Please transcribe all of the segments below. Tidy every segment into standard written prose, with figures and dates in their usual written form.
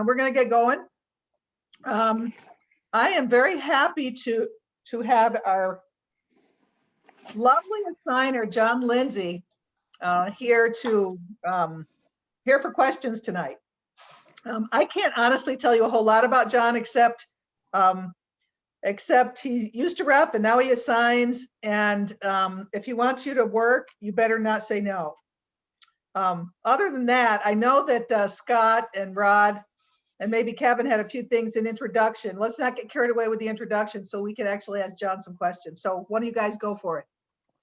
and we're going to get going. I am very happy to have our lovely assigner, John Lindsay, here for questions tonight. I can't honestly tell you a whole lot about John, except he used to rep and now he assigns. And if he wants you to work, you better not say no. Other than that, I know that Scott and Rod and maybe Kevin had a few things in introduction. Let's not get carried away with the introduction so we can actually ask John some questions. So one of you guys go for it.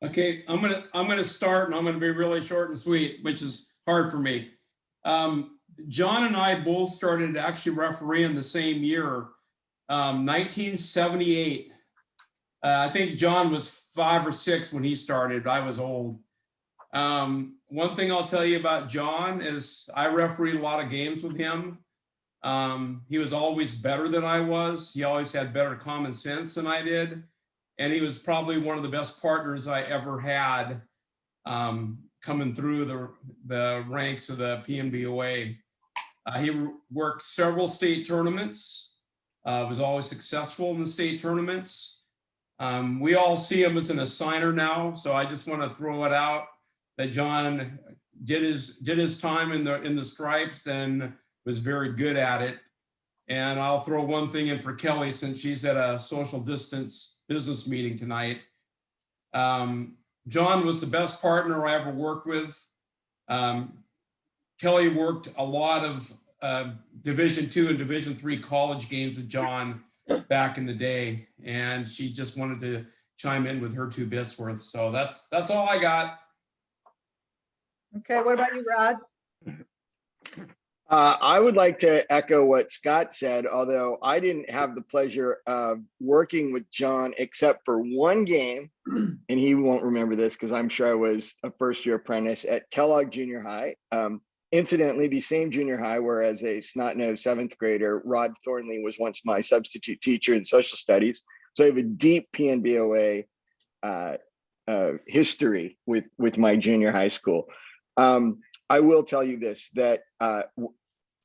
Okay, I'm gonna start, and I'm gonna be really short and sweet, which is hard for me. John and I both started actually refereeing the same year, 1978. I think John was 5 or 6 when he started. I was old. One thing I'll tell you about John is I refereed a lot of games with him. He was always better than I was. He always had better common sense than I did. And he was probably one of the best partners I ever had coming through the ranks of the PNBOA. He worked several state tournaments, was always successful in the state tournaments. We all see him as an assigner now, so I just want to throw it out that John did his time in the stripes and was very good at it. And I'll throw one thing in for Kelly since she's at a social distance business meeting tonight. John was the best partner I ever worked with. Kelly worked a lot of Division II and Division III college games with John back in the day, and she just wanted to chime in with her 2 bits worth. So that's all I got. Okay, what about you, Rod? I would like to echo what Scott said, although I didn't have the pleasure of working with John except for one game, and he won't remember this because I'm sure I was a first-year apprentice at Kellogg Junior High. Incidentally, the same junior high where as a snot-nosed 7th grader, Rod Thornley was once my substitute teacher in social studies. So I have a deep PNBOA history with my junior high school. I will tell you this, that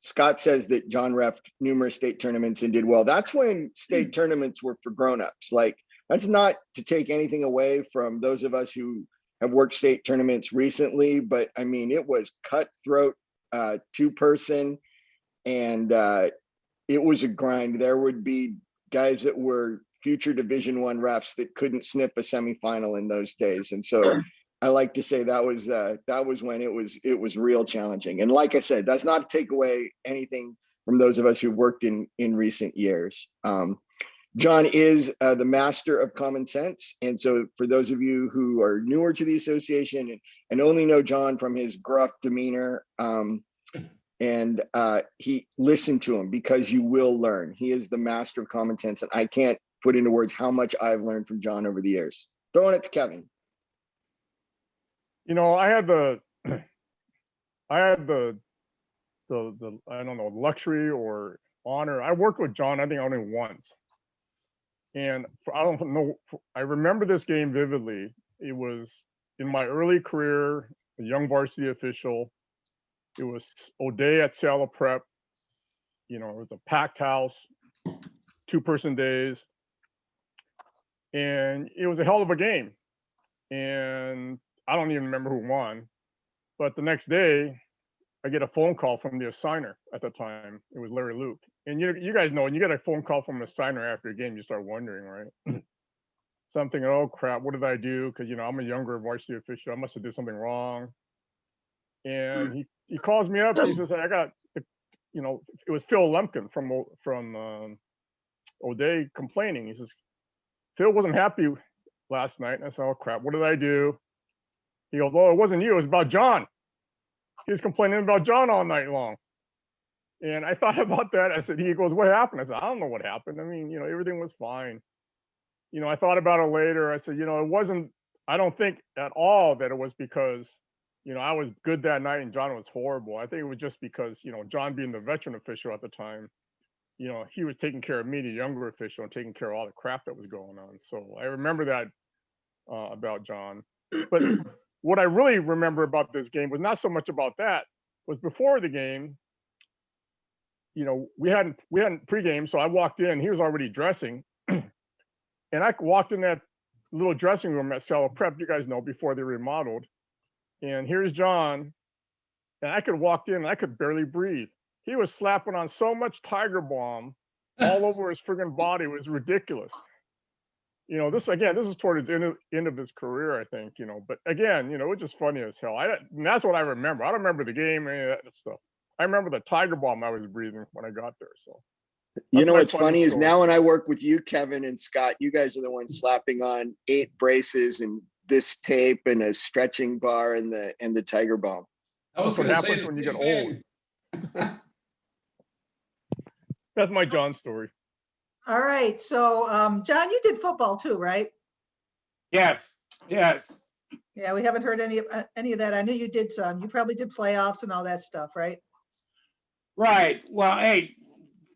Scott says that John reffed numerous state tournaments and did well. That's when state tournaments were for grown-ups. Like, that's not to take anything away from those of us who have worked state tournaments recently, but I mean, it was cutthroat, 2-person, and it was a grind. There would be guys that were future Division I refs that couldn't snip a semifinal in those days. And so I like to say that was when it was real challenging. And like I said, that's not to take away anything from those of us who worked in recent years. John is the master of common sense. And so for those of you who are newer to the association and only know John from his gruff demeanor, he listen to him because you will learn. He is the master of common sense. And I can't put into words how much I've learned from John over the years. Throwing it to Kevin. You know, I had the I don't know, luxury or honor. I worked with John, I think only once. And I don't know, I remember this game vividly. It was in my early career, a young varsity official. It was O'Day at Seattle Prep. You know, it was a packed house, 2-person days. And it was a hell of a game. And I don't even remember who won. But the next day, I get a phone call from the assigner at the time. It was Larry Luke. And you guys know, when you get a phone call from an assigner after a game, you start wondering, right? So I'm thinking, oh crap, what did I do? Because, you know, I'm a younger varsity official. I must have did something wrong. And he calls me up. He says, I got, you know, it was Phil Lumpkin from O'Day complaining. He says, Phil wasn't happy last night. And I said, oh crap, what did I do? He goes, oh, it wasn't you, it was about John. He was complaining about John all night long. And I thought about that. I said, he goes, what happened? I said, I don't know what happened. I mean, you know, everything was fine. You know, I thought about it later. I said, you know, it wasn't, I don't think at all that it was because, you know, I was good that night and John was horrible. I think it was just because, you know, John being the veteran official at the time, you know, he was taking care of me, the younger official, and taking care of all the crap that was going on. So I remember that about John. But what I really remember about this game was not so much about that, was before the game, we hadn't pregame, so I walked in. He was already dressing, and I walked in that little dressing room at Shallow Prep. You guys know, before they remodeled. And here's John, and I could walk in, and I could barely breathe. He was slapping on so much Tiger Balm all over his friggin' body. It was ridiculous. This is toward the end of his career, I think. But again, it was just funny as hell. And that's what I remember. I don't remember the game, any of that stuff. I remember the Tiger Balm I was breathing when I got there. So You know my what's funny is story. now when I work with you, Kevin and Scott, you guys are the ones slapping on 8 braces and this tape and a stretching bar and the Tiger Balm. I was That's what going to say happens the when you same get old. thing. That's my John story. All right. So, John, you did football too, right? Yes. Yeah, we haven't heard any of that. I knew you did some. You probably did playoffs and all that stuff, right? Right. Well, hey,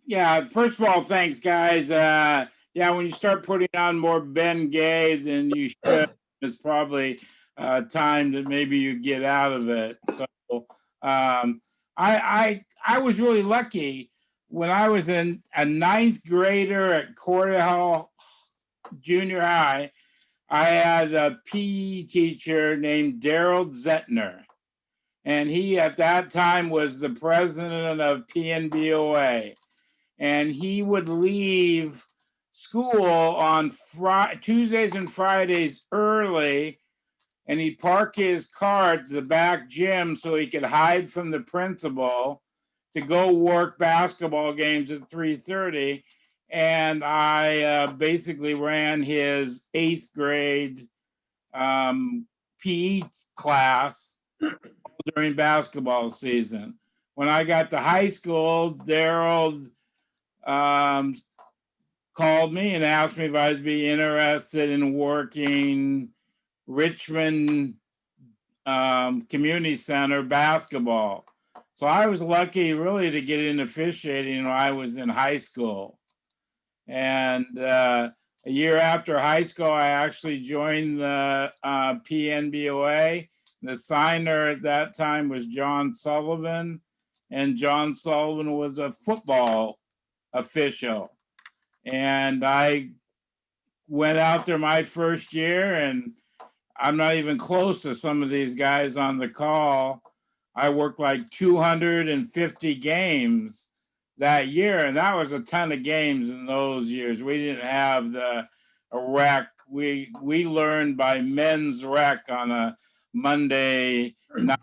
yeah, first of all, thanks, guys. Yeah, when you start putting on more Ben Gay than you should, it's probably time that maybe you get out of it. So I was really lucky when I was a 9th grader at Cordell Junior High. I had a PE teacher named Daryl Zettner, and he at that time was the president of PNBOA. And he would leave school on Tuesdays and Fridays early, and he'd park his car at the back gym so he could hide from the principal to go work basketball games at 3:30. And I basically ran his 8th grade PE class during basketball season. When I got to high school, Daryl called me and asked me if I'd be interested in working Richmond Community Center basketball. So I was lucky really to get into officiating when I was in high school. And a year after high school, I actually joined the PNBOA. The signer at that time was John Sullivan, and John Sullivan was a football official. And I went out there my first year, and I'm not even close to some of these guys on the call. I worked like 250 games that year, and that was a ton of games in those years. We didn't have a rec. We learned by men's rec on a Monday night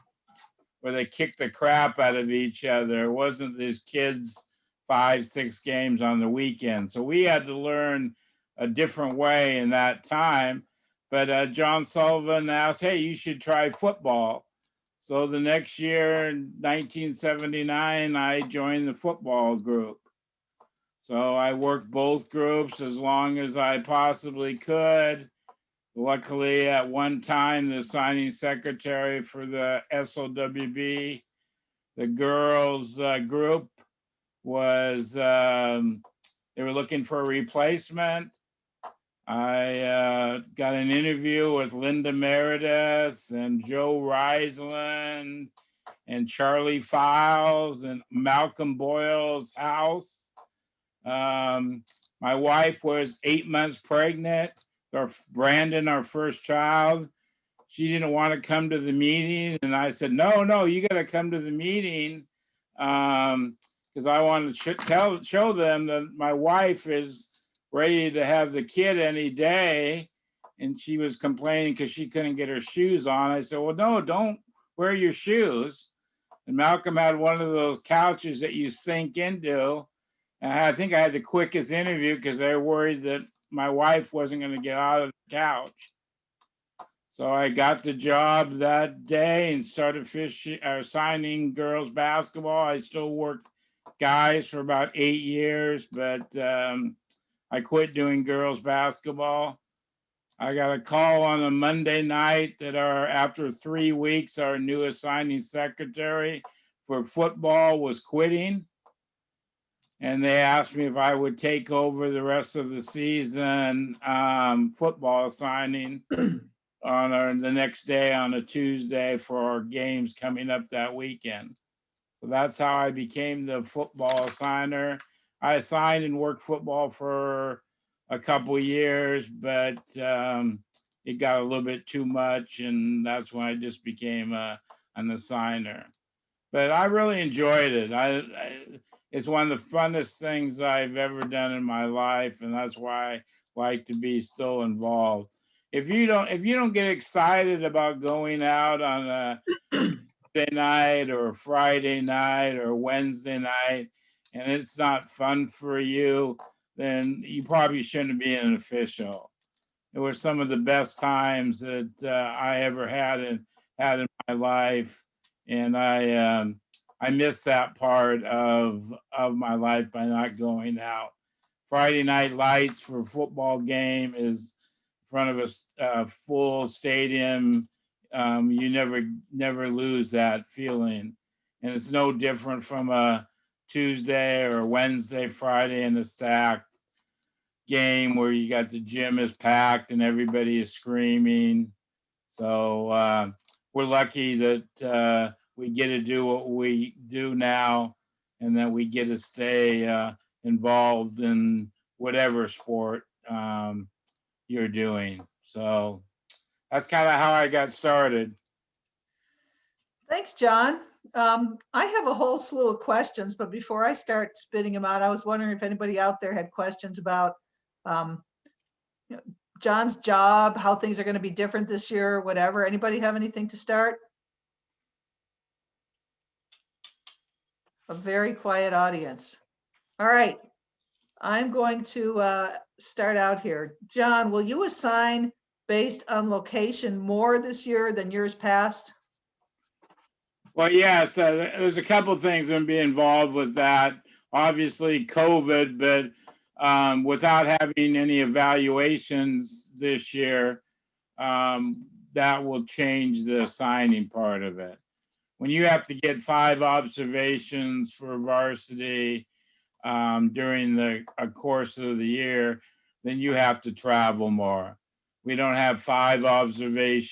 where they kicked the crap out of each other. It wasn't these kids 5-6 games on the weekend. So we had to learn a different way in that time. But John Sullivan asked, hey, you should try football. So the next year, in 1979, I joined the football group. So I worked both groups as long as I possibly could. Luckily, at one time, the signing secretary for the SOWB, the girls group, was, they were looking for a replacement. I got an interview with Linda Meredith and Joe Riesland and Charlie Files and Malcolm Boyle's house. My wife was 8 months pregnant. Brandon, our first child, she didn't want to come to the meeting. And I said, no, you got to come to the meeting because I want to show them that my wife is ready to have the kid any day. And she was complaining because she couldn't get her shoes on. I said, well, no, don't wear your shoes. And Malcolm had one of those couches that you sink into. And I think I had the quickest interview because they were worried that my wife wasn't going to get out of the couch. So I got the job that day and started signing girls basketball. I still worked guys for about 8 years, but I quit doing girls basketball. I got a call on a Monday night that after 3 weeks, our new assigning secretary for football was quitting. And they asked me if I would take over the rest of the season football signing on the next day on a Tuesday for our games coming up that weekend. So that's how I became the football assigner. I assigned and worked football for a couple years, but it got a little bit too much, and that's when I just became an assigner. But I really enjoyed it. It's one of the funnest things I've ever done in my life, and that's why I like to be still involved. If you don't get excited about going out on a Thursday night or a Friday night or Wednesday night, and it's not fun for you, then you probably shouldn't be an official. It was some of the best times that I ever had in my life, and I miss that part of my life by not going out. Friday night lights for a football game is in front of a full stadium. You never lose that feeling, and it's no different from a Tuesday or Wednesday, Friday in the stacked game where you got the gym is packed and everybody is screaming. So we're lucky that we get to do what we do now, and that we get to stay involved in whatever sport you're doing. So that's kind of how I got started. Thanks, John. I have a whole slew of questions, but before I start spitting them out, I was wondering if anybody out there had questions about you know, John's job, how things are going to be different this year, whatever. Anybody have anything to start? A very quiet audience. All right, I'm going to start out here. John, will you assign based on location more this year than years past? Well, yes, there's a couple of things that be involved with that. Obviously, COVID, but without having any evaluations this year, that will change the signing part of it. When you have to get 5 observations for varsity during the course of the year, then you have to travel more. We don't have 5 observers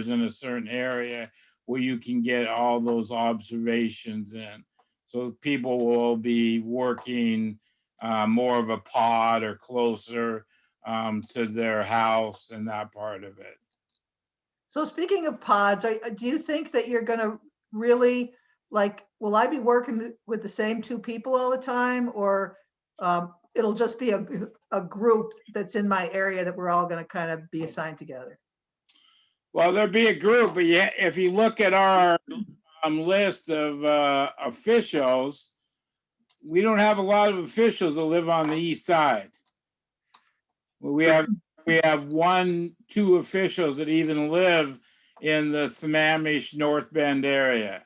in a certain area where you can get all those observations in. So people will be working more of a pod or closer to their house and that part of it. So speaking of pods, do you think that you're going to really, like, will I be working with the same 2 people all the time, or it'll just be a group that's in my area that we're all going to kind of be assigned together? Well, there'll be a group, but yeah, if you look at our list of officials, we don't have a lot of officials that live on the east side. We have 1, 2 officials that even live in the Sammamish North Bend area.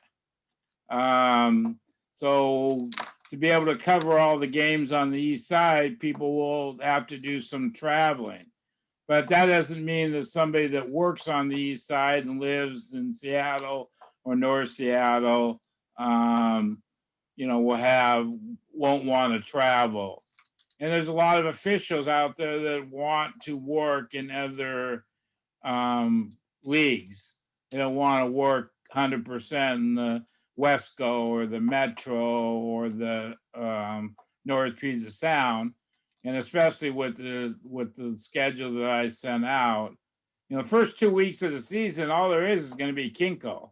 So to be able to cover all the games on the east side, people will have to do some traveling. But that doesn't mean that somebody that works on the east side and lives in Seattle or North Seattle, won't want to travel. And there's a lot of officials out there that want to work in other leagues. They don't want to work 100% in the Wesco or the Metro or the North Puget Sound. And especially with the schedule that I sent out, the first 2 weeks of the season, all there is going to be Kinko.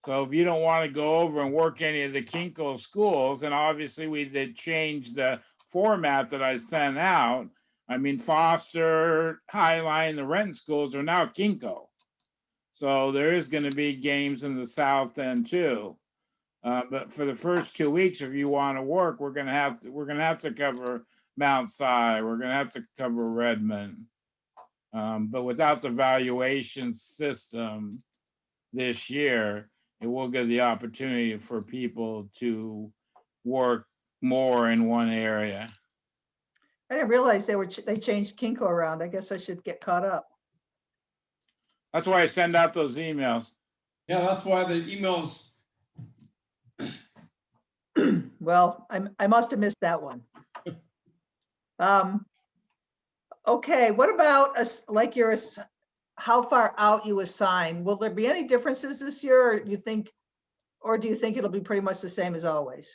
So if you don't want to go over and work any of the Kinko schools, and obviously we did change the format that I sent out. I mean, Foster, Highline, the Renton schools are now Kinko. So there is going to be games in the South End too. But for the first 2 weeks, if you want to work, we're going to have to cover Mount Si. We're going to have to cover Redmond. But without the valuation system this year, it will give the opportunity for people to work more in one area. I didn't realize they changed Kinko around. I guess I should get caught up. That's why I send out those emails. Yeah, that's why the emails. Well, I must have missed that one. Okay, what about how far out you assign? Will there be any differences this year, or you think Or do you think it'll be pretty much the same as always?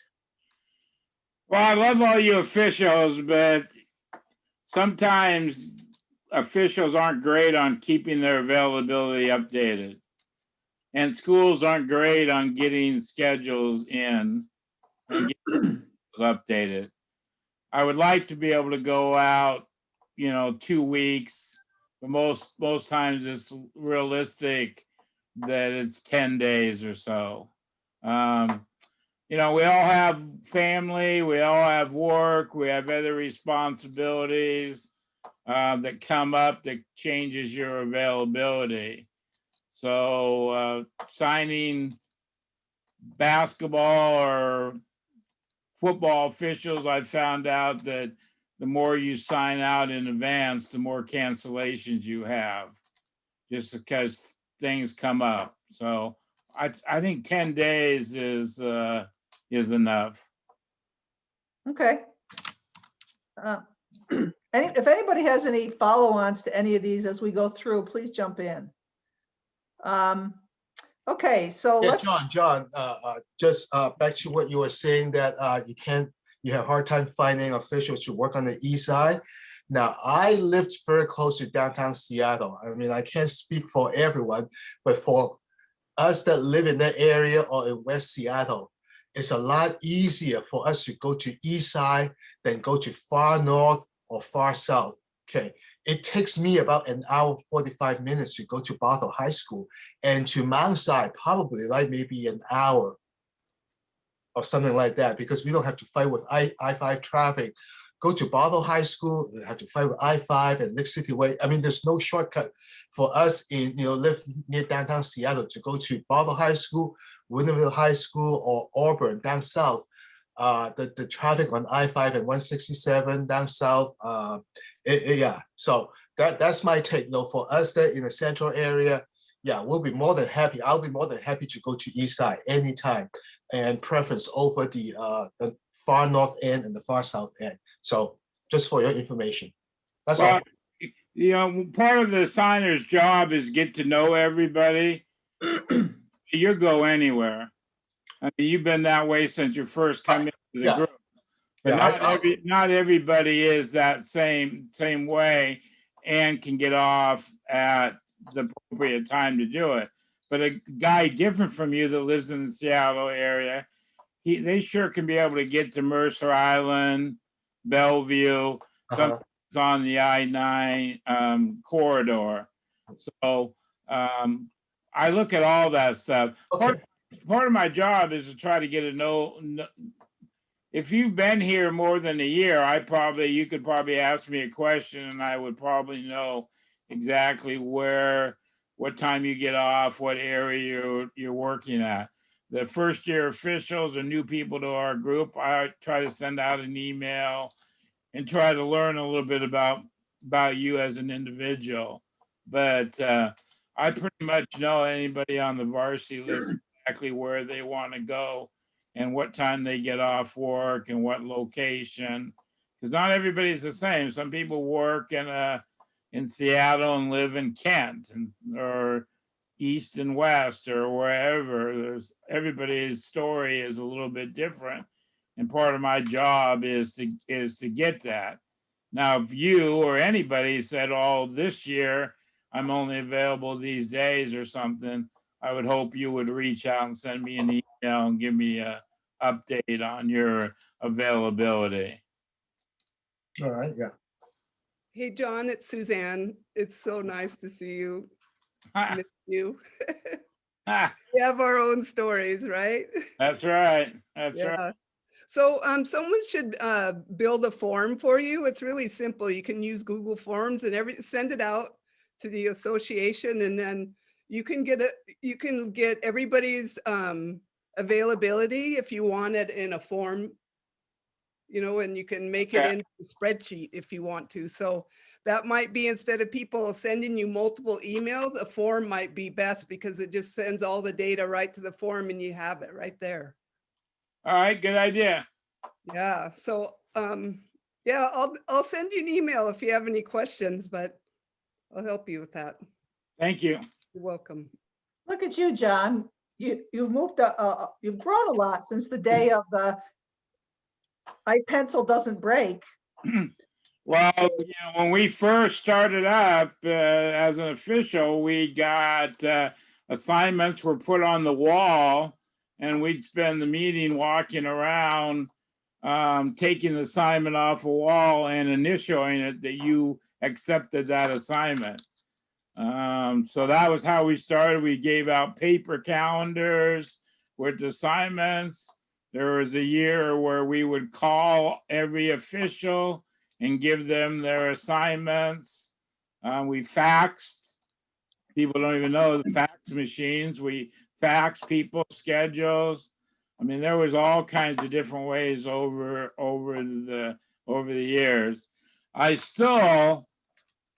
Well, I love all you officials, but sometimes officials aren't great on keeping their availability updated. And schools aren't great on getting schedules in and getting updated. I would like to be able to go out, 2 weeks, but most times it's realistic that it's 10 days or so. We all have family, we all have work, we have other responsibilities that come up that changes your availability. So signing basketball or football officials, I found out that the more you sign out in advance, the more cancellations you have, just because things come up. So I think 10 days is enough. Okay. If anybody has any follow-ons to any of these as we go through, please jump in. Okay, so Yeah, let's. John, just back to what you were saying that you have a hard time finding officials to work on the east side. Now, I lived very close to downtown Seattle. I mean, I can't speak for everyone, but for us that live in that area or in West Seattle, it's a lot easier for us to go to east side than go to far north or far south. Okay, it takes me about an hour 45 minutes to go to Bothell High School, and to Mount Side probably like maybe an hour or something like that, because we don't have to fight with I-5 traffic. Go to Bothell High School, you have to fight with I-5 and Lake City Way. I mean, there's no shortcut for us in live near downtown Seattle to go to Bothell High School, Winterville High School, or Auburn down south. The traffic on I-5 and 167 down south. Yeah, so that's my take. For us that in the central area, yeah, we'll be more than happy. I'll be more than happy to go to east side anytime, and preference over the far north end and the far south end. So just for your information, that's all. Part of the signer's job is get to know everybody. You go anywhere. I mean, you've been that way since you first come into the group. But not everybody is that same way and can get off at the appropriate time to do it. But a guy different from you that lives in the Seattle area, they sure can be able to get to Mercer Island, Bellevue, sometimes on the I-9 corridor. So I look at all that stuff. Okay. Part of my job is to try to get to know. If you've been here more than a year, you could probably ask me a question and I would probably know exactly what time you get off, what area you're working at. The first year officials or new people to our group, I try to send out an email and try to learn a little bit about you as an individual. But I pretty much know anybody on the varsity list exactly where they want to go and what time they get off work and what location, because not everybody's the same. Some people work in Seattle and live in Kent or east and west or wherever. Everybody's story is a little bit different, and part of my job is to get that. Now, if you or anybody said, "Oh, this year I'm only available these days" or something, I would hope you would reach out and send me an email and give me a update on your availability. All right, yeah. Hey, John, it's Suzanne. It's so nice to see you. Miss you. We have our own stories, right? That's right. That's right. So someone should build a form for you. It's really simple. You can use Google Forms and send it out to the association, and then you can get everybody's availability if you want it in a form, and you can make it into a spreadsheet if you want to. So that might be, instead of people sending you multiple emails, a form might be best, because it just sends all the data right to the form and you have it right there. All right, good idea. Yeah, so yeah, I'll send you an email if you have any questions, but I'll help you with that. Thank you. You're welcome. Look at you, John. you've moved, you've grown a lot since the day of the my pencil doesn't break. Well, when we first started up as an official, we got assignments were put on the wall, and we'd spend the meeting walking around, taking the assignment off a wall and initialing it that you accepted that assignment. So that was how we started. We gave out paper calendars with assignments. There was a year where we would call every official and give them their assignments. We faxed. People don't even know the fax machines. We fax people schedules. I mean, there was all kinds of different ways over the years. I still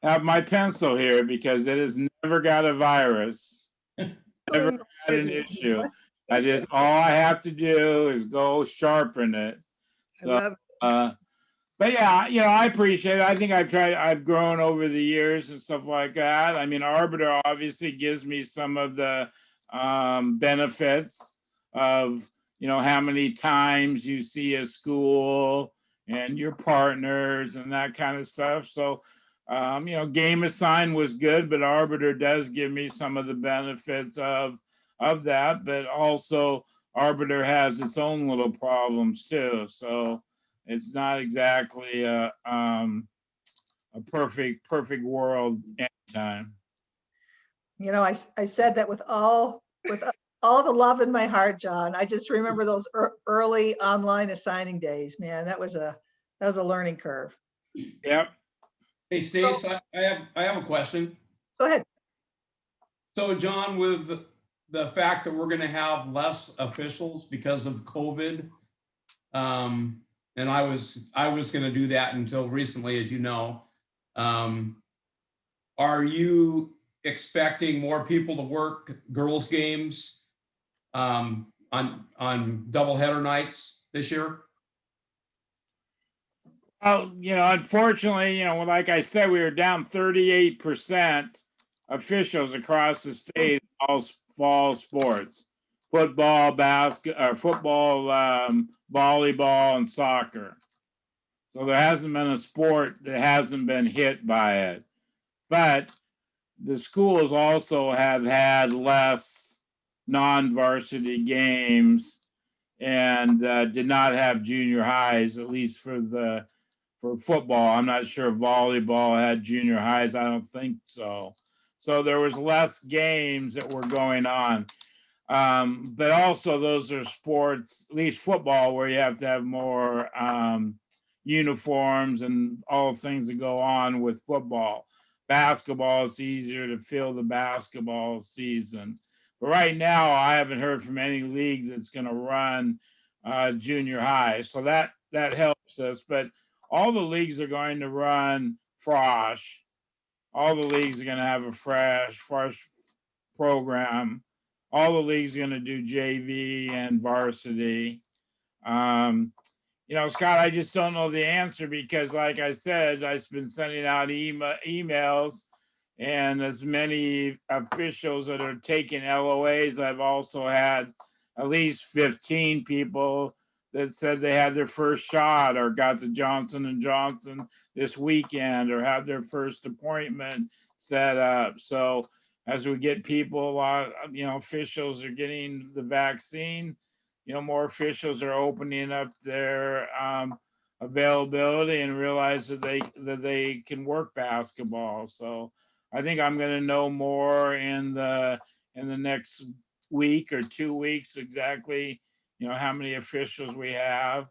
have my pencil here because it has never got a virus. Never had an issue. All I have to do is go sharpen it. So, but yeah, I appreciate it. I think I've grown over the years and stuff like that. I mean, Arbiter obviously gives me some of the benefits of, how many times you see a school and your partners and that kind of stuff. So, Game Assign was good, but Arbiter does give me some of the benefits of that, but also Arbiter has its own little problems too. So it's not exactly a perfect world anytime. I said that with all the love in my heart, John. I just remember those early online assigning days, man. That was a learning curve. Yep. Hey, Stace, I have a question. Go ahead. So, John, with the fact that we're going to have less officials because of COVID, and I was going to do that until recently, as you know, are you expecting more people to work girls' games on doubleheader nights this year? Well, unfortunately, like I said, we were down 38% officials across the state, all fall sports, football, volleyball, and soccer. So there hasn't been a sport that hasn't been hit by it. But the schools also have had less non-varsity games and did not have junior highs, at least for football. I'm not sure if volleyball had junior highs. I don't think so. So there was less games that were going on. But also those are sports, at least football, where you have to have more uniforms and all things that go on with football. Basketball, it's easier to fill the basketball season. But right now, I haven't heard from any league that's going to run junior high. So that helps us. But all the leagues are going to run frosh. All the leagues are going to have a fresh program. All the leagues are going to do JV and varsity. Scott, I just don't know the answer because, like I said, I've been sending out emails, and as many officials that are taking LOAs, I've also had at least 15 people that said they had their first shot or got the Johnson & Johnson this weekend or have their first appointment set up. So as we get people, officials are getting the vaccine, more officials are opening up their availability and realize that they can work basketball. So I think I'm going to know more in the next week or 2 weeks exactly, how many officials we have.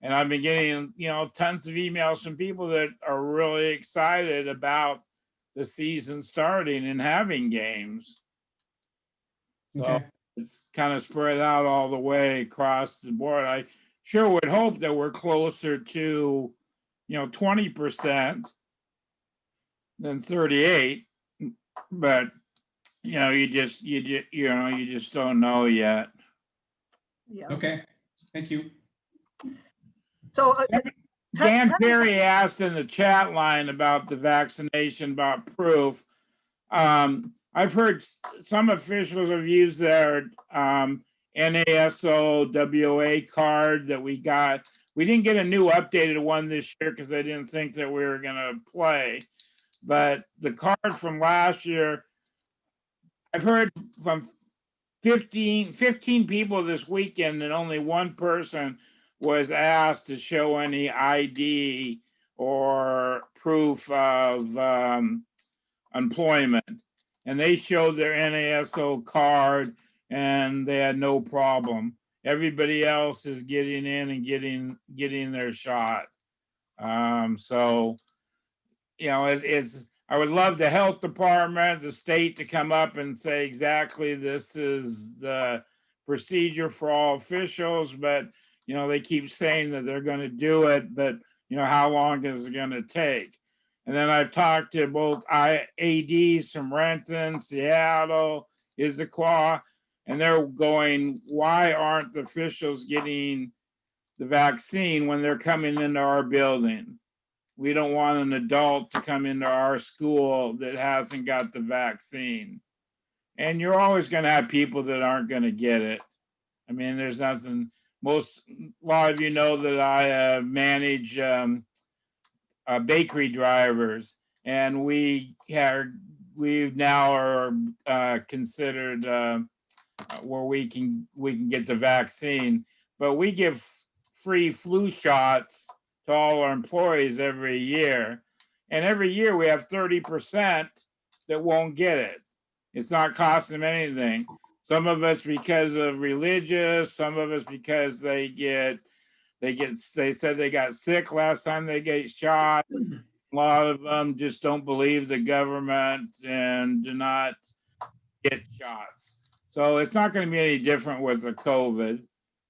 And I've been getting, tons of emails from people that are really excited about the season starting and having games. So Okay. it's kind of spread out all the way across the board. I sure would hope that we're closer to, 20% than 38, but you just don't know yet. Yeah. Okay, thank you. So Dan Perry asked in the chat line about the vaccination, about proof. I've heard some officials have used their NASO WOA card that we got. We didn't get a new updated one this year because I didn't think that we were gonna play. But the card from last year, I've heard from 15 people this weekend, and only one person was asked to show any ID or proof of employment. And they showed their NASO card and they had no problem. Everybody else is getting in and getting their shot. So, you know, it's I would love the health department, the state to come up and say exactly this is the procedure for all officials, but you know, they keep saying that they're going to do it, but you know, how long is it going to take? And then I've talked to both ADs from Renton, Seattle, Issaquah, and they're going, why aren't the officials getting the vaccine when they're coming into our building? We don't want an adult to come into our school that hasn't got the vaccine. And you're always going to have people that aren't going to get it. I mean, there's nothing, a lot of you know that I manage bakery drivers, and we now are considered where we can get the vaccine, but we give free flu shots to all our employees every year. And every year we have 30% that won't get it. It's not costing them anything. Some of us because of religious, some of us because they said they got sick last time they get shot. A lot of them just don't believe the government and do not get shots. So it's not going to be any different with the COVID.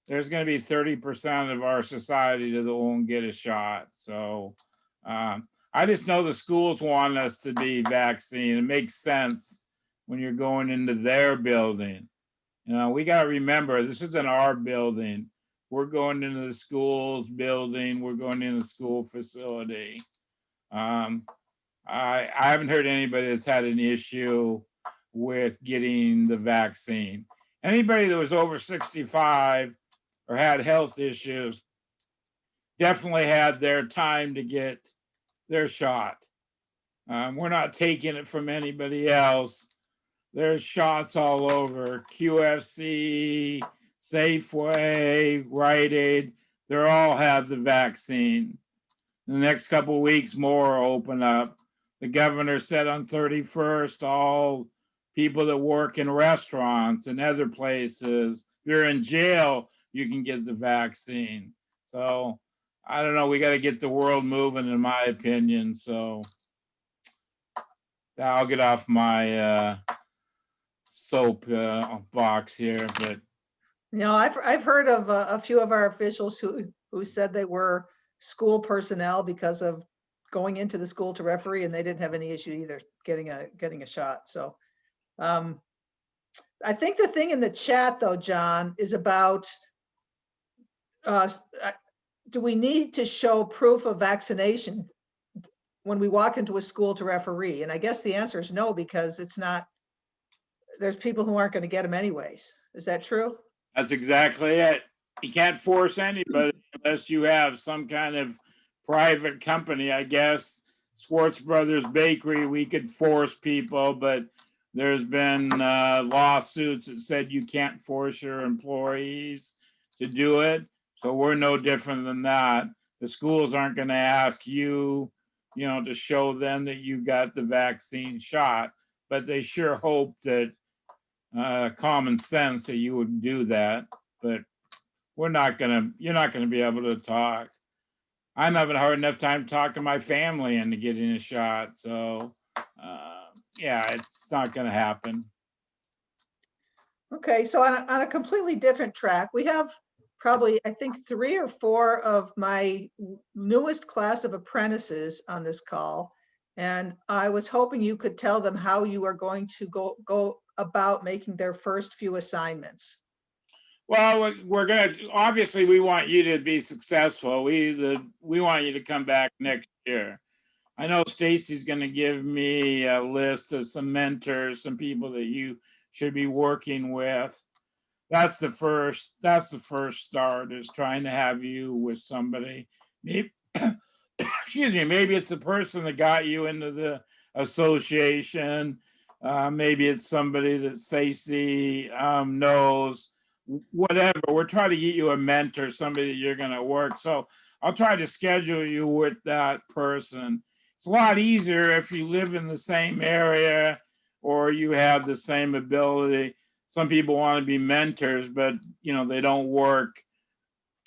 There's going to be 30% of our society that won't get a shot. So I just know the schools want us to be vaccinated. It makes sense when you're going into their building. You know, we got to remember, this isn't our building. We're going into the school's building. We're going into the school facility. I haven't heard anybody that's had an issue with getting the vaccine. Anybody that was over 65 or had health issues definitely had their time to get their shot. We're not taking it from anybody else. There's shots all over. QFC, Safeway, Rite Aid, they all have the vaccine. In the next couple of weeks, more will open up. The governor said on 31st, all people that work in restaurants and other places, if you're in jail, you can get the vaccine. So I don't know, we got to get the world moving, in my opinion. So I'll get off my soap box here, but You know, I've heard of a few of our officials who said they were school personnel because of going into the school to referee, and they didn't have any issue either getting a shot. So I think the thing in the chat though, John, is about do we need to show proof of vaccination when we walk into a school to referee? And I guess the answer is no, because it's not, there's people who aren't going to get them anyways. Is that true? that's exactly it. You can't force anybody unless you have some kind of private company, I guess. Schwartz Brothers Bakery, we could force people, but there's been lawsuits that said you can't force your employees to do it. So we're no different than that. The schools aren't going to ask you, you know, to show them that you got the vaccine shot, but they sure hope that common sense that you would do that. But you're not going to be able to talk. I'm having a hard enough time talking to my family into getting a shot. So yeah, it's not going to happen. Okay, so on a completely different track, we have probably, I think, 3 or 4 of my newest class of apprentices on this call. And I was hoping you could tell them how you are going to go about making their first few assignments. Well, we're going to, obviously we want you to be successful. We want you to come back next year. I know Stacy's going to give me a list of some mentors, some people that you should be working with. That's the first start, is trying to have you with somebody. Maybe, excuse me, maybe it's the person that got you into the association. Maybe it's somebody that Stacy knows, whatever. We're trying to get you a mentor, somebody that you're going to work. So I'll try to schedule you with that person. It's a lot easier if you live in the same area or you have the same ability. Some people want to be mentors, but you know, they don't work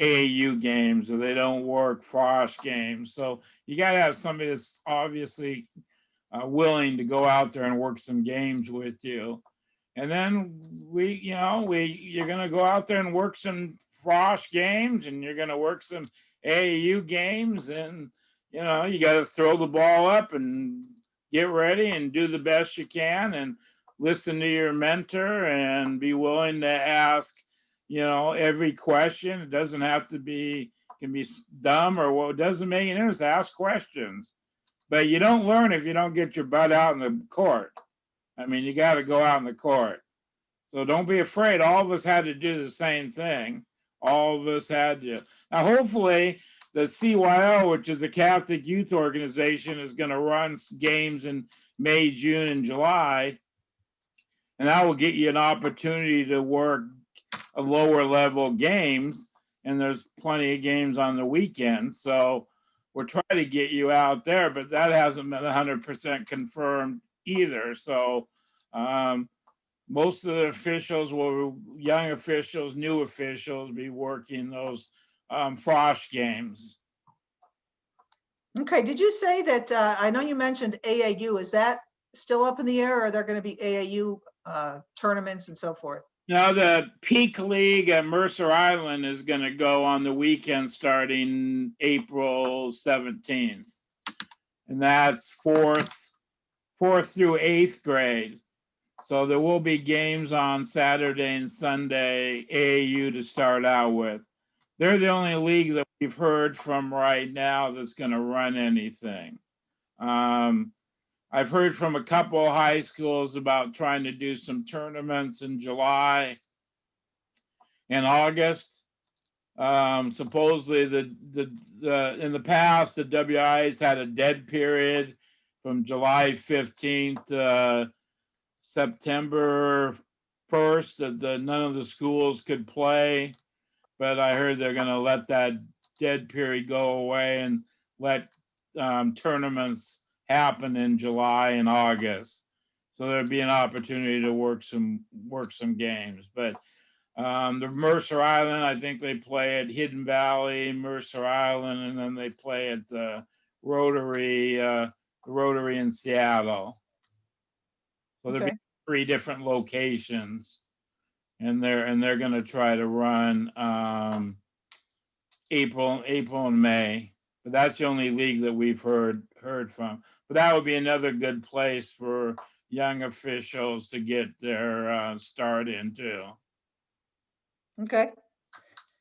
AAU games or they don't work Frosh games. So you got to have somebody that's obviously willing to go out there and work some games with you. And then you're going to go out there and work some Frosh games, and you're going to work some AAU games, and you know, you got to throw the ball up and get ready and do the best you can, and listen to your mentor and be willing to ask, you know, every question. It doesn't have to be, can be dumb or what doesn't make any difference. Ask questions, but you don't learn if you don't get your butt out in the court. I mean, you got to go out in the court. So don't be afraid. All of us had to do the same thing. All of us had to. Now, hopefully, the CYO, which is a Catholic youth organization, is going to run games in May, June, and July. And that will get you an opportunity to work a lower level games. And there's plenty of games on the weekend. So we're trying to get you out there, but that hasn't been 100% confirmed either. So most of the officials will, young officials, new officials, be working those Frosh games. Okay, did you say that, I know you mentioned AAU, is that still up in the air, or are there going to be AAU tournaments and so forth? Now, the Peak League at Mercer Island is going to go on the weekend starting April 17th. And that's fourth through eighth grade. So there will be games on Saturday and Sunday, AAU to start out with. They're the only league that we've heard from right now that's going to run anything. I've heard from a couple of high schools about trying to do some tournaments in July and August. Supposedly in the past, the WI's had a dead period from July 15th to September 1st that none of the schools could play, but I heard they're going to let that dead period go away and let tournaments happen in July and August. So there'd be an opportunity to work some games. But the Mercer Island, I think they play at Hidden Valley, Mercer Island, and then they play at the Rotary in Seattle. So there'll be 3 different locations, and they're going to try to run April and May. But that's the only league that we've heard from. But that would be another good place for young officials to get their start into. Okay.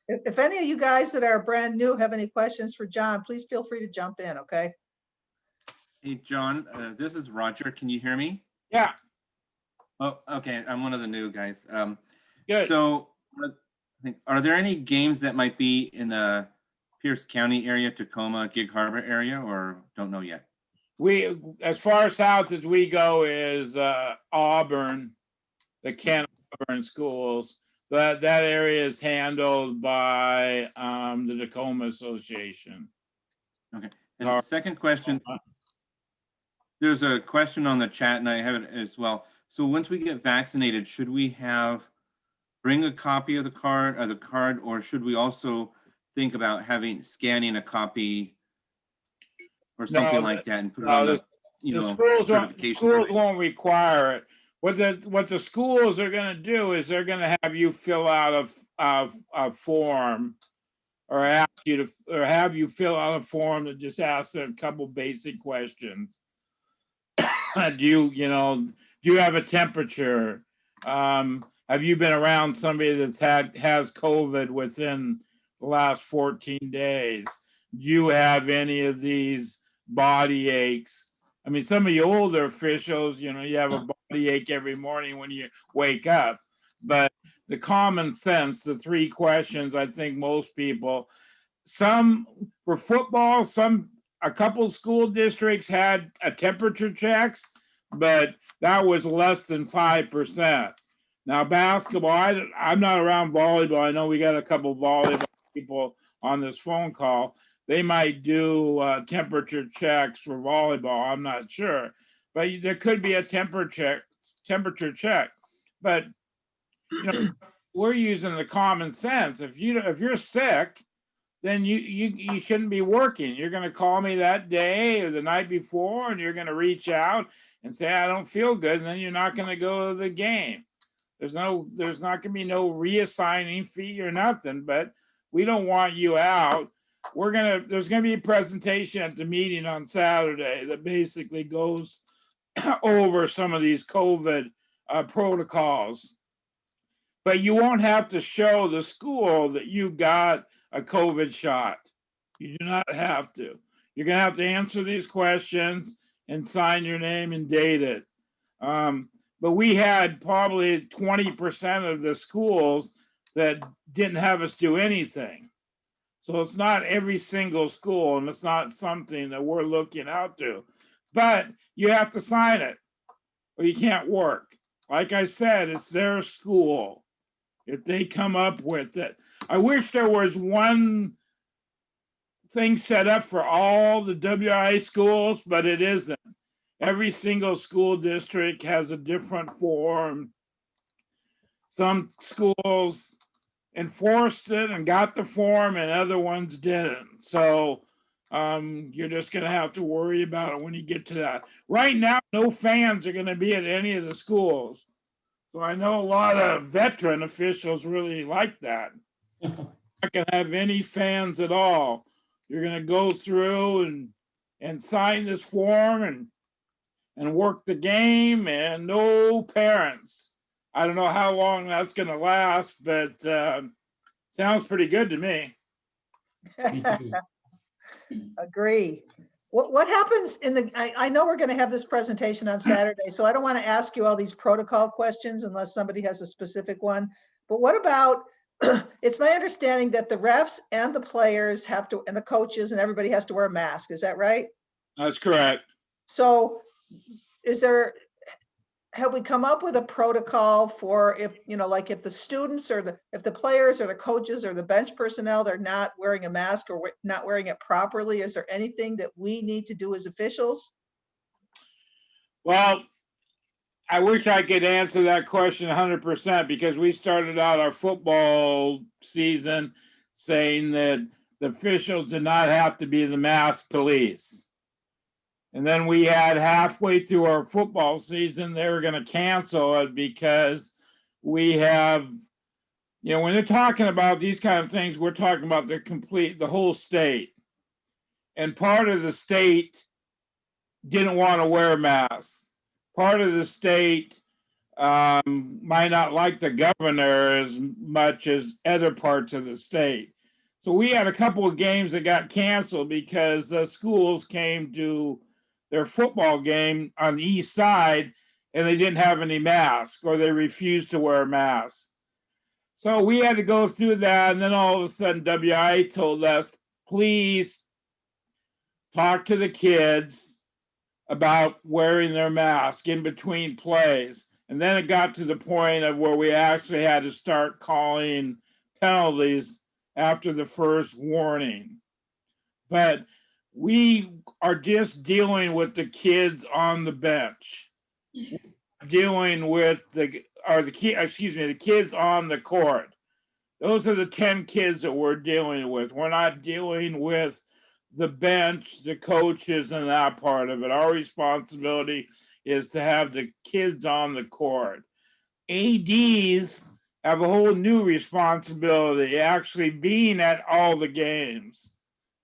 If any of you guys that are brand new have any questions for John, please feel free to jump in, okay? Hey, John, this is Roger. Can you hear me? Yeah. Oh, okay. I'm one of the new guys. Good. So are there any games that might be in the Pierce County area, Tacoma, Gig Harbor area, or don't know yet? We, as far south as we go, is Auburn, the Kent Auburn schools. That area is handled by the Tacoma Association. Okay. And the second question, there's a question on the chat, and I have it as well. So once we get vaccinated, should we bring a copy of the card, or should we also think about scanning a copy or something like that and put it on the certification? Schools won't require it. What the schools are going to do is they're going to have you fill out a form, or have you fill out a form that just asks a couple basic questions. Do you have a temperature? Have you been around somebody has COVID within the last 14 days? Do you have any of these body aches. I mean, some of you older officials, you know, you have a body ache every morning when you wake up. But the common sense, the three questions, I think most people, some for football, a couple school districts had a temperature checks, but that was less than 5%. Now basketball, I'm not around volleyball. I know we got a couple volleyball people on this phone call. They might do temperature checks for volleyball. I'm not sure, but there could be a temperature check. But you know, we're using the common sense. If you're sick, then you shouldn't be working. You're going to call me that day or the night before, and you're going to reach out and say, I don't feel good. And then you're not going to go to the game. There's not going to be no reassigning fee or nothing, but we don't want you out. There's going to be a presentation at the meeting on Saturday that basically goes over some of these COVID protocols. But you won't have to show the school that you got a COVID shot. You do not have to. You're going to have to answer these questions and sign your name and date it. But we had probably 20% of the schools that didn't have us do anything. So it's not every single school, and it's not something that we're looking out to. But you have to sign it or you can't work. Like I said, it's their school. If they come up with it. I wish there was one thing set up for all the WI schools, but it isn't. Every single school district has a different form. Some schools enforced it and got the form, and other ones didn't. So you're just going to have to worry about it when you get to that. Right now, no fans are going to be at any of the schools. So I know a lot of veteran officials really like that. Not going to have any fans at all. You're going to go through and sign this form and work the game, and no parents. I don't know how long that's going to last, but sounds pretty good to me. Me too. Agree. What happens I know we're going to have this presentation on Saturday, so I don't want to ask you all these protocol questions unless somebody has a specific one. But what about, it's my understanding that the refs and the players have to, and the coaches and everybody has to wear a mask. Is that right? That's correct. So have we come up with a protocol for if, like if the students or if the players or the coaches or the bench personnel, they're not wearing a mask or not wearing it properly? Is there anything that we need to do as officials? Well, I wish I could answer that question 100% because we started out our football season saying that the officials did not have to be the mask police. And then we had halfway through our football season, they were going to cancel it because we have, when they're talking about these kind of things, we're talking about the whole state. And part of the state didn't want to wear masks. Part of the state might not like the governor as much as other parts of the state. So we had a couple of games that got canceled because the schools came to their football game on the east side and they didn't have any masks or they refused to wear masks. So we had to go through that. And then all of a sudden WI told us, please talk to the kids about wearing their mask in between plays. And then it got to the point of where we actually had to start calling penalties after the first warning. But we are just dealing with the kids on the bench, dealing with the kids on the court. Those are the 10 kids that we're dealing with. We're not dealing with the bench, the coaches, and that part of it. Our responsibility is to have the kids on the court. ADs have a whole new responsibility, actually being at all the games,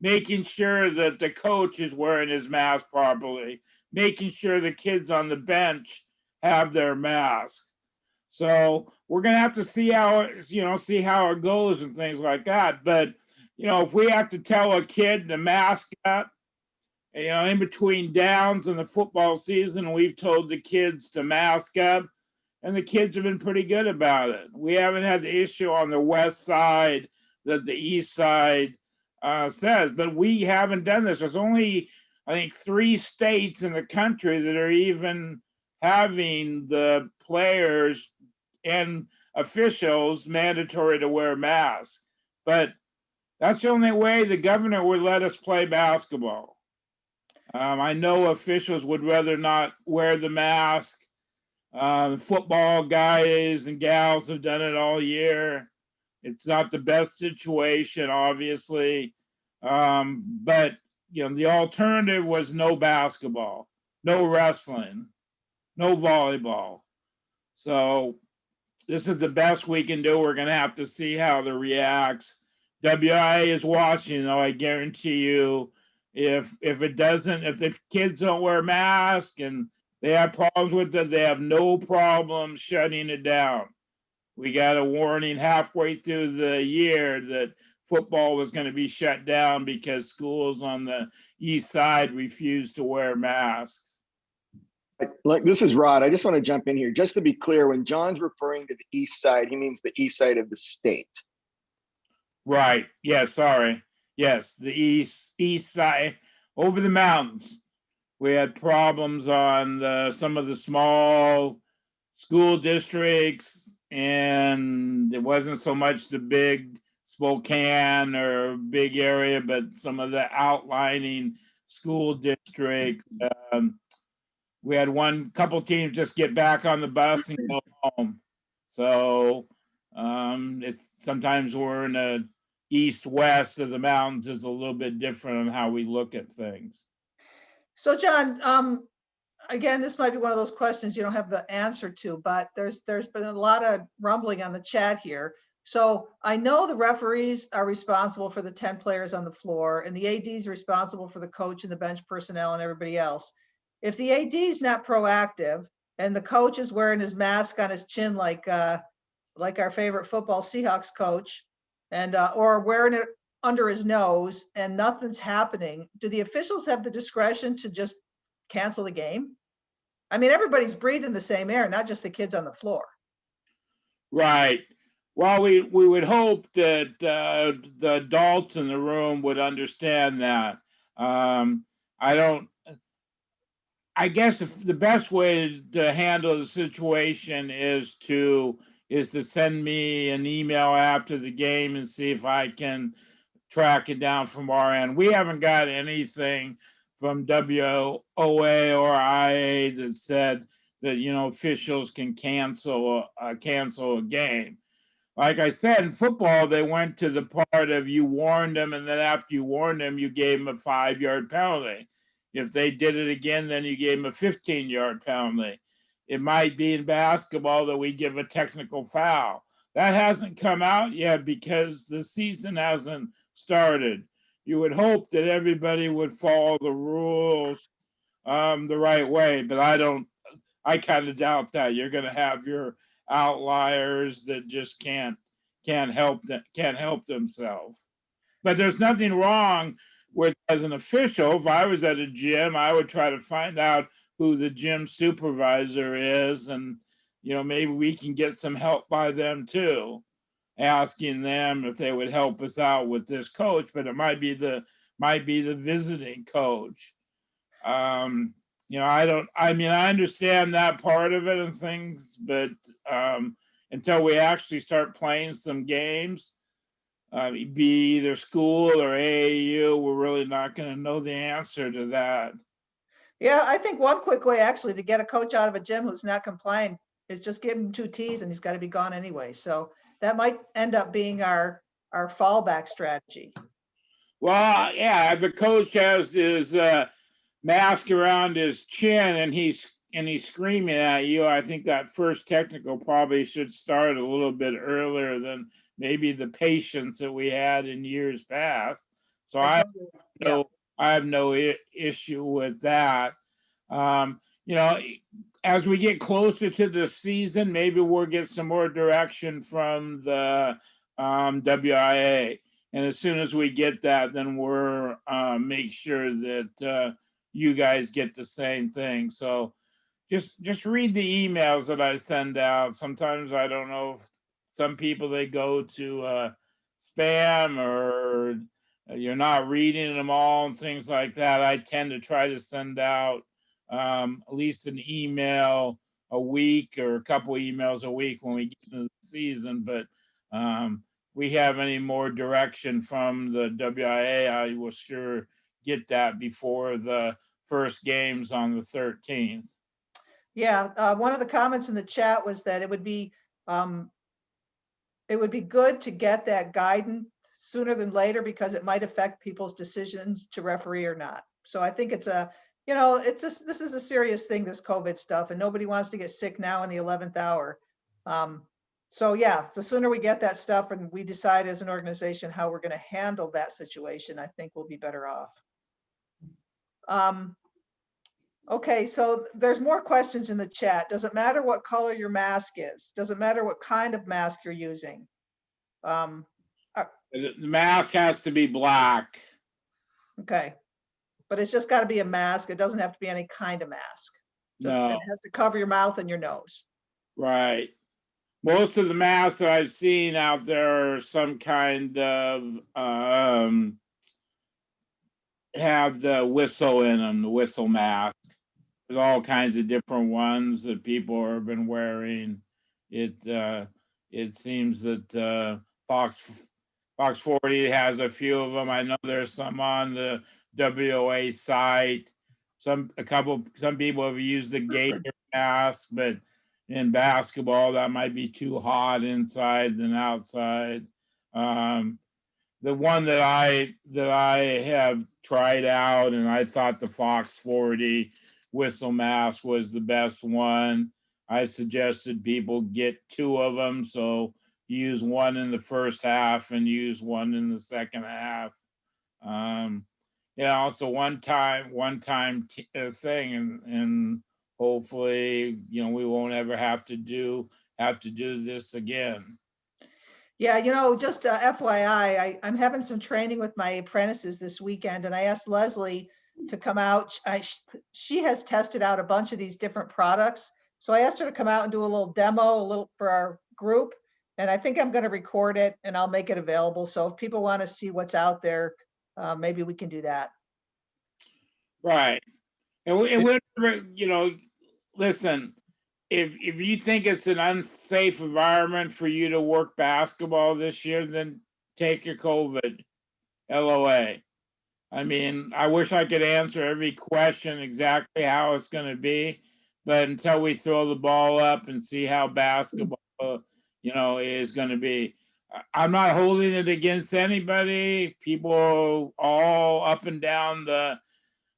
making sure that the coach is wearing his mask properly, making sure the kids on the bench have their mask. So we're going to have to see how it goes and things like that. But, if we have to tell a kid to mask up, You know, in between downs in the football season, we've told the kids to mask up, and the kids have been pretty good about it. We haven't had the issue on the west side that the east side says, but we haven't done this. There's only, I think, 3 states in the country that are even having the players and officials mandatory to wear masks. But that's the only way the governor would let us play basketball. I know officials would rather not wear the mask. Football guys and gals have done it all year. It's not the best situation, obviously. But you know, the alternative was no basketball, no wrestling, no volleyball. So this is the best we can do. We're gonna have to see how it reacts. WIA is watching, though. I guarantee you, if it doesn't, if the kids don't wear masks and they have problems with it, they have no problem shutting it down. We got a warning halfway through the year that football was going to be shut down because schools on the east side refused to wear masks. Like, this is Rod. I just want to jump in here. Just to be clear, when John's referring to the east side, he means the east side of the state. Right. Yeah, sorry. Yes, the east side, over the mountains. We had problems on some of the small school districts, and it wasn't so much the big Spokane or big area, but some of the outlining school districts. We had couple teams just get back on the bus and go home. So it's sometimes we're in the east-west of the mountains is a little bit different on how we look at things. So John, again, this might be one of those questions you don't have the answer to, but there's been a lot of rumbling on the chat here. So I know the referees are responsible for the 10 players on the floor, and the AD is responsible for the coach and the bench personnel and everybody else. If the AD is not proactive and the coach is wearing his mask on his chin like our favorite football Seahawks coach, and or wearing it under his nose and nothing's happening, do the officials have the discretion to just cancel the game? I mean, everybody's breathing the same air, not just the kids on the floor. Right. Well, we would hope that the adults in the room would understand that. I guess if the best way to handle the situation is to send me an email after the game and see if I can track it down from our end. We haven't got anything from WOA or IA that said that, you know, officials can cancel a game. Like I said, in football, they went to the part of you warned them, and then after you warned them, you gave them a 5-yard penalty. If they did it again, then you gave them a 15-yard penalty. It might be in basketball that we give a technical foul. That hasn't come out yet because the season hasn't started. You would hope that everybody would follow the rules the right way, but I kind of doubt that. You're going to have your outliers that just can't help themselves. But there's nothing wrong with, as an official, if I was at a gym, I would try to find out who the gym supervisor is, and you know, maybe we can get some help by them too, asking them if they would help us out with this coach. But it might be the visiting coach. You know, I understand that part of it and things, but until we actually start playing some games, be either school or AAU, we're really not going to know the answer to that. Yeah, I think one quick way actually to get a coach out of a gym who's not complying is just give him 2 Ts and he's got to be gone anyway. So that might end up being our fallback strategy. Well, yeah, if the coach has his mask around his chin and he's screaming at you, I think that first technical probably should start a little bit earlier than maybe the patience that we had in years past. So I have no issue with that. You know, as we get closer to the season, maybe we'll get some more direction from the WIA. And as soon as we get that, then we're make sure that you guys get the same thing. So just read the emails that I send out. Sometimes I don't know if some people, they go to spam, or you're not reading them all and things like that. I tend to try to send out at least an email a week or a couple emails a week when we get into the season. But we have any more direction from the WIA, I will sure get that before the first games on the 13th. Yeah, one of the comments in the chat was that it would be good to get that guidance sooner than later because it might affect people's decisions to referee or not. So I think it's this is a serious thing, this COVID stuff, and nobody wants to get sick now in the 11th hour. So yeah, the sooner we get that stuff and we decide as an organization how we're going to handle that situation, I think we'll be better off. Okay, so there's more questions in the chat. Does it matter what color your mask is? Does it matter what kind of mask you're using? The mask has to be black. Okay, but it's just got to be a mask. It doesn't have to be any kind of mask. Just No. it has to cover your mouth and your nose. Right. Most of the masks that I've seen out there are some kind of have the whistle in them, the whistle mask. There's all kinds of different ones that people have been wearing. It seems that Fox 40 has a few of them. I know there's some on the WOA site. Some people have used the Gator mask, but in basketball that might be too hot inside than outside. The one that I have tried out, and I thought the Fox 40 whistle mask was the best one. I suggested people get 2 of them, so use one in the first half and use one in the second half. So one time thing, and hopefully, we won't ever have to do this again. Yeah, just FYI, I'm having some training with my apprentices this weekend, and I asked Leslie to come out. She has tested out a bunch of these different products. So I asked her to come out and do a little demo for our group. And I think I'm going to record it and I'll make it available. So if people want to see what's out there, maybe we can do that. Right. And listen, if you think it's an unsafe environment for you to work basketball this year, then take your COVID LOA. I mean, I wish I could answer every question exactly how it's going to be, but until we throw the ball up and see how basketball, is going to be, I'm not holding it against anybody. People all up and down the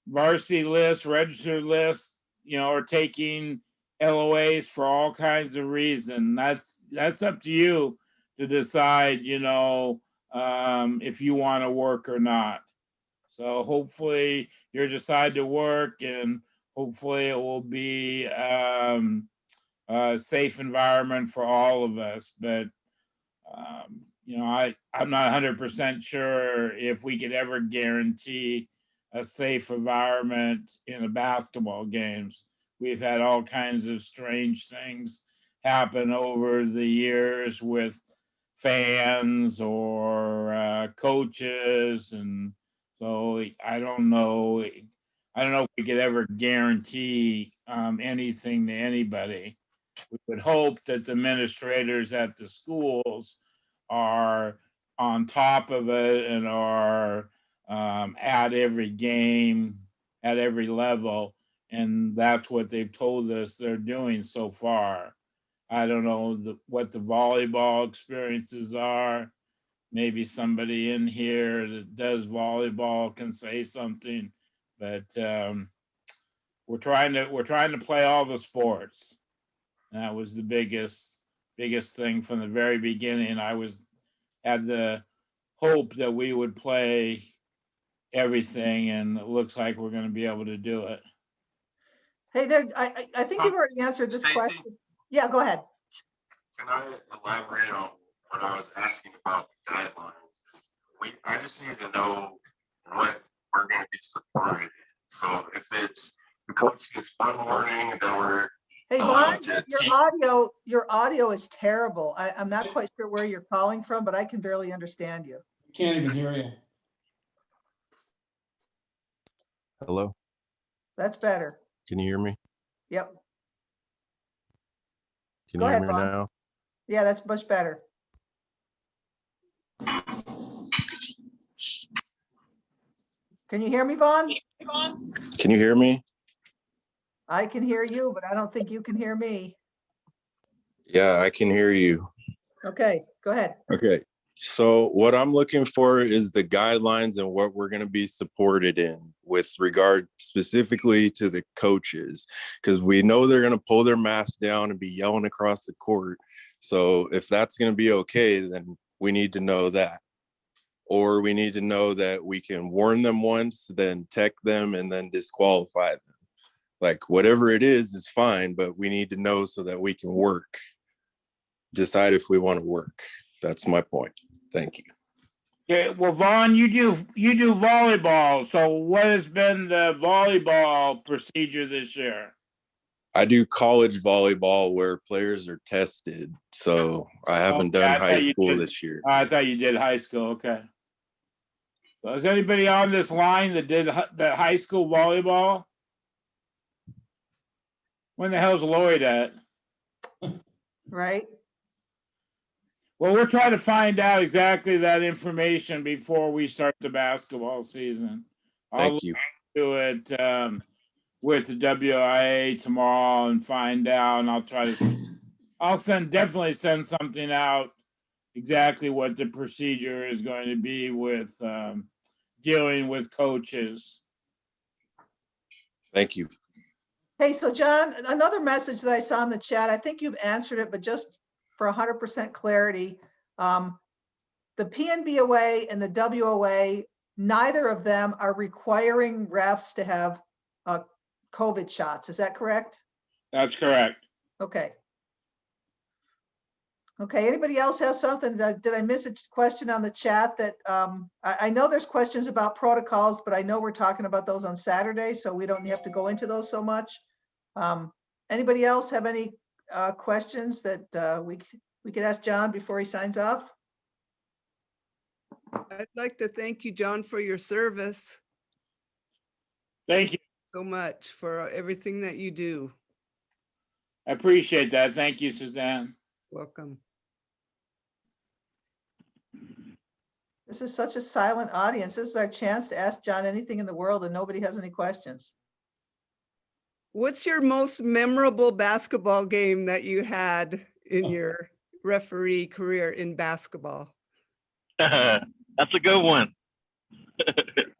varsity list, registered list, are taking LOAs for all kinds of reasons. That's up to you to decide, if you want to work or not. So hopefully you decide to work, and hopefully it will be a safe environment for all of us. But I'm not 100% sure if we could ever guarantee a safe environment in the basketball games. We've had all kinds of strange things happen over the years with fans or coaches, and so I don't know if we could ever guarantee anything to anybody. We would hope that the administrators at the schools are on top of it and are at every game, at every level. And that's what they've told us they're doing so far. I don't know what the volleyball experiences are. Maybe somebody in here that does volleyball can say something, but we're trying to play all the sports. And that was the biggest thing from the very beginning. I had the hope that we would play everything, and it looks like we're going to be able to do it. Hey, there, I think you've already answered this Stacey? question. Yeah, go ahead. Can I elaborate on what I was asking about the guidelines? I just need to know what we're going to be supported in. So if it's the coach gets one warning, and then we're Hey, allowed Vaughn, to your audio is terrible. I'm not quite sure where you're calling from, but I can barely understand you. Can't even hear you. Hello, That's better. can you hear me? Yep. Can Go you hear ahead, me Vaughn. now? Yeah, that's much better. Can you hear me, Vaughn? Can you hear me? I can hear you, but I don't think you can hear me. Yeah, I can hear you. Okay, go ahead. Okay. So what I'm looking for is the guidelines and what we're going to be supported in with regard specifically to the coaches, because we know they're going to pull their masks down and be yelling across the court. So if that's going to be okay, then we need to know that. Or we need to know that we can warn them once, then tech them, and then disqualify them. Like whatever it is fine, but we need to know so that we can work. Decide if we want to work. That's my point. Thank you. Okay, well, Vaughn, you do volleyball. So what has been the volleyball procedure this year? I do college volleyball where players are tested. So I haven't done high school this year. I thought you did high school. Okay. So is anybody on this line that did that high school volleyball? When the hell's Lloyd at? Right? Well, we're trying to find out exactly that information before we start the basketball season. Thank you. Do it with the WIA tomorrow and find out, and I'll definitely send something out exactly what the procedure is going to be with dealing with coaches. Thank you. Hey, so John, another message that I saw in the chat, I think you've answered it, but just for 100% clarity, the PNBOA and the WOA, neither of them are requiring refs to have COVID shots. Is that correct? That's correct. Okay. Okay, anybody else have something? Did I miss a question on the chat that I know there's questions about protocols, but I know we're talking about those on Saturday, so we don't have to go into those so much. Anybody else have any questions that we could ask John before he signs off? I'd like to thank you, John, for your service. Thank you so much for everything that you do. I appreciate that. Thank you, Suzanne. Welcome. This is such a silent audience. This is our chance to ask John anything in the world and nobody has any questions. What's your most memorable basketball game that you had in your referee career in basketball? That's a good one.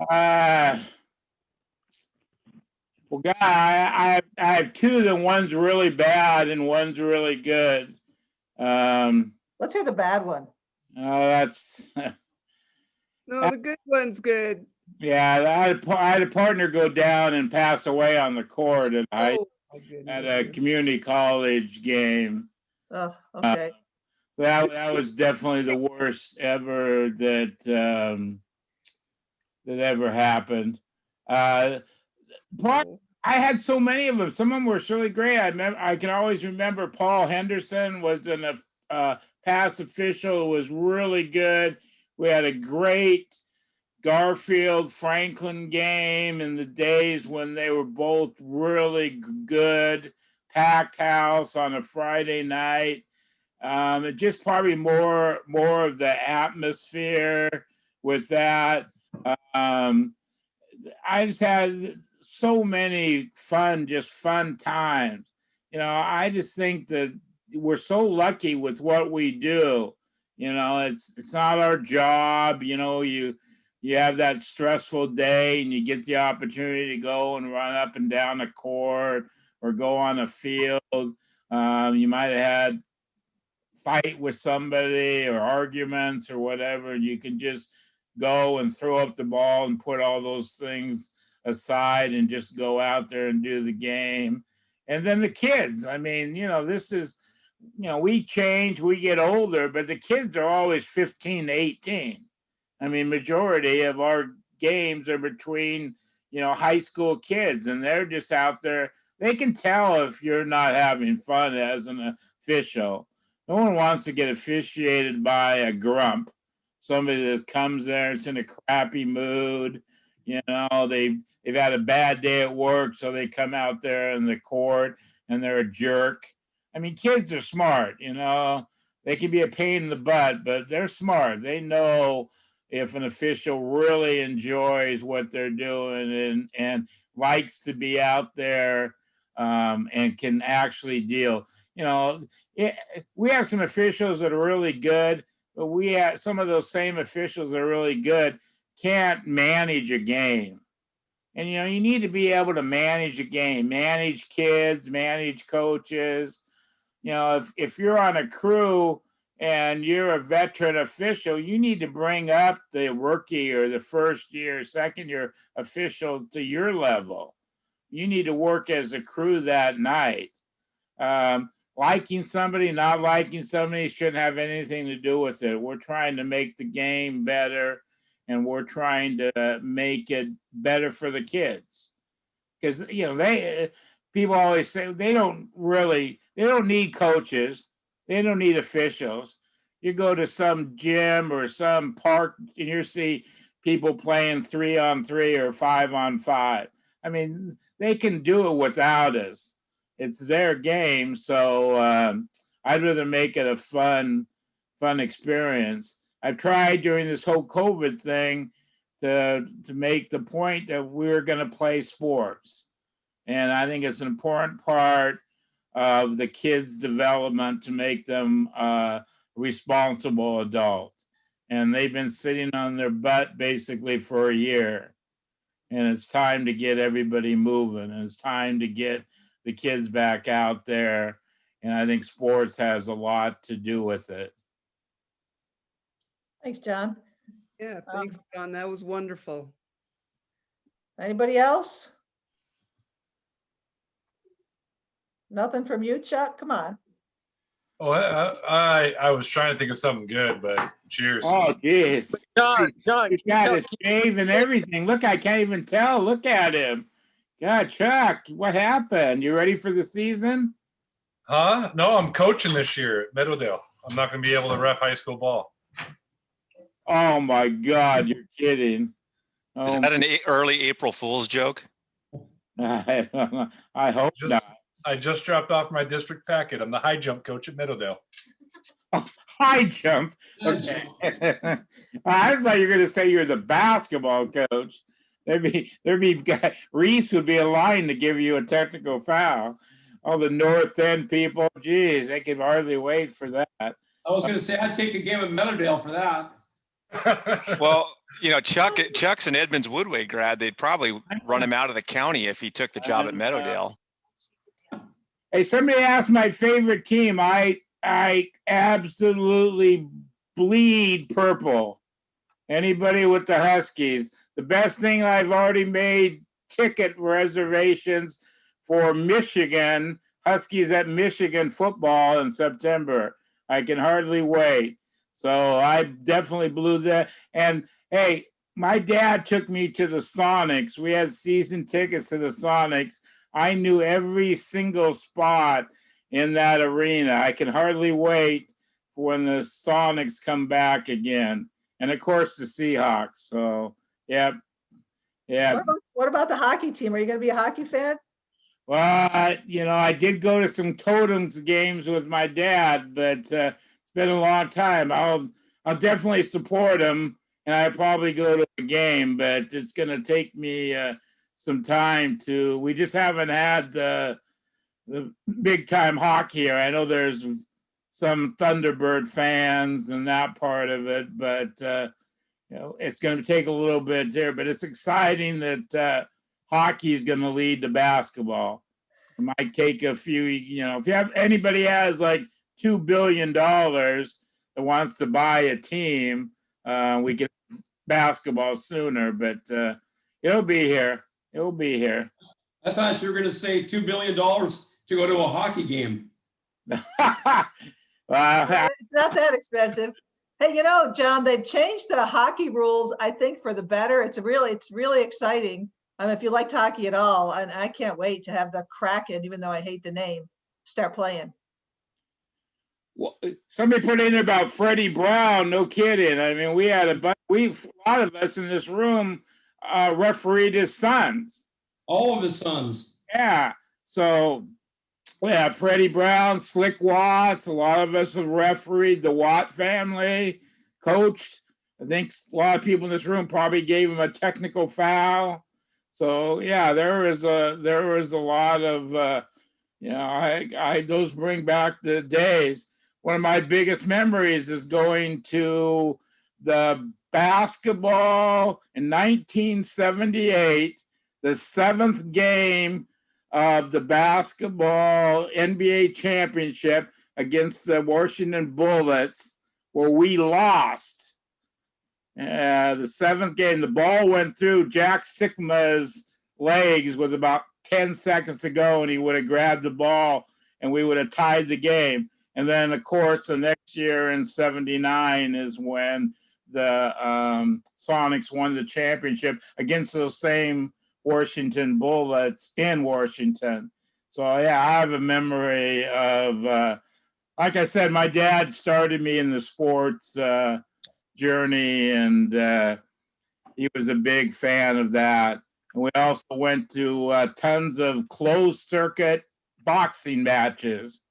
Well, God, I have two. The one's really bad and one's really good. Let's hear the bad one. Oh, that's no, the good one's good. Yeah, I had a partner go down and pass away on the court at a community college game. Oh, okay. So that was definitely the worst ever that ever happened. I had so many of them. Some of them were really great. I can always remember Paul Henderson was a past official who was really good. We had a great Garfield Franklin game in the days when they were both really good. Packed house on a Friday night. Just probably more of the atmosphere with that. I just had so many fun times. You know, I just think that we're so lucky with what we do. You know, it's not our job. You know, you have that stressful day and you get the opportunity to go and run up and down a court or go on a field. You might have had fight with somebody or arguments or whatever, and you can just go and throw up the ball and put all those things aside and just go out there and do the game. And then the kids, I mean, you know, this is, you know, we change, we get older, but the kids are always 15 to 18. I mean, majority of our games are between, high school kids, and they're just out there. They can tell if you're not having fun as an official. No one wants to get officiated by a grump, somebody that comes there, it's in a crappy mood. They've had a bad day at work, so they come out there in the court and they're a jerk. I mean, kids are smart, they can be a pain in the butt, but they're smart. They know if an official really enjoys what they're doing and likes to be out there and can actually deal. We have some officials that are really good, but we have some of those same officials that are really good can't manage a game. And, you need to be able to manage a game, manage kids, manage coaches. If you're on a crew and you're a veteran official, you need to bring up the rookie or the first year, second year official to your level. You need to work as a crew that night. Liking somebody, not liking somebody shouldn't have anything to do with it. We're trying to make the game better, and we're trying to make it better for the kids. Because, people always say they don't need coaches. They don't need officials. You go to some gym or some park and you see people playing 3-on-3 or 5-on-5. I mean, they can do it without us. It's their game. So I'd rather make it a fun experience. I've tried during this whole COVID thing to make the point that we're going to play sports. And I think it's an important part of the kids' development to make them responsible adults. And they've been sitting on their butt basically for a year. And it's time to get everybody moving. And it's time to get the kids back out there. And I think sports has a lot to do with it. Thanks, John. Yeah, thanks, John. That was wonderful. Anybody else? Nothing from you, Chuck? Come on. Oh, I was trying to think of something good, but cheers. Oh, geez. John, He's got his shave and everything. Look, I can't even tell. Look at him. God, Chuck, what happened? You ready for the season? Huh? No, I'm coaching this year at Meadowdale. I'm not going to be able to ref high school ball. Oh, my God, you're kidding. Is that an early April Fool's joke? I hope not. I just dropped off my district packet. I'm the high jump coach at Meadowdale. Oh, high jump. Okay. I thought you were going to say you're the basketball coach. Reese would be a line to give you a technical foul. All the North End people, geez, they could hardly wait for that. I was going to say I'd take a game at Meadowdale for that. Well, Chuck's an Edmonds Woodway grad. They'd probably run him out of the county if he took the job at Meadowdale. Hey, somebody asked my favorite team. I absolutely bleed purple. Anybody with the Huskies. The best thing, I've already made ticket reservations for Michigan, Huskies at Michigan football in September. I can hardly wait. So I definitely blew that. And hey, my dad took me to the Sonics. We had season tickets to the Sonics. I knew every single spot in that arena. I can hardly wait for when the Sonics come back again. And of course the Seahawks. So yeah. What about the hockey team? Are you going to be a hockey fan? Well, I did go to some Totems games with my dad, but it's been a long time. I'll definitely support him, and I'll probably go to a game, but it's going to take me some time to. We just haven't had the big time hockey here. I know there's some Thunderbird fans and that part of it, but it's going to take a little bit there. But it's exciting that hockey is going to lead to basketball. It might take a few. If you have anybody has like $2 billion that wants to buy a team, we get basketball sooner. But it'll be here. It will be here. I thought you were going to say $2 billion to go to a hockey game. It's not that expensive. Hey, John, they've changed the hockey rules, I think, for the better. It's really exciting. If you liked hockey at all, and I can't wait to have the Kraken, even though I hate the name, start playing. Well, somebody put in about Freddie Brown. No kidding. I mean, we had a lot of us in this room refereed his sons. All of his sons. Yeah. So we have Freddie Brown, Slick Watts. A lot of us have refereed the Watt family, coached. I think a lot of people in this room probably gave him a technical foul. So yeah, there was a lot of I those bring back the days. One of my biggest memories is going to the basketball in 1978, the 7th game of the basketball NBA championship against the Washington Bullets, where we lost. The 7th game, the ball went through Jack Sikma's legs with about 10 seconds to go, and he would have grabbed the ball and we would have tied the game. And then, of course, the next year in '79 is when the Sonics won the championship against those same Washington Bullets in Washington. So, yeah, I have a memory of, like I said, my dad started me in the sports journey, and he was a big fan of that. And we also went to tons of closed circuit boxing matches.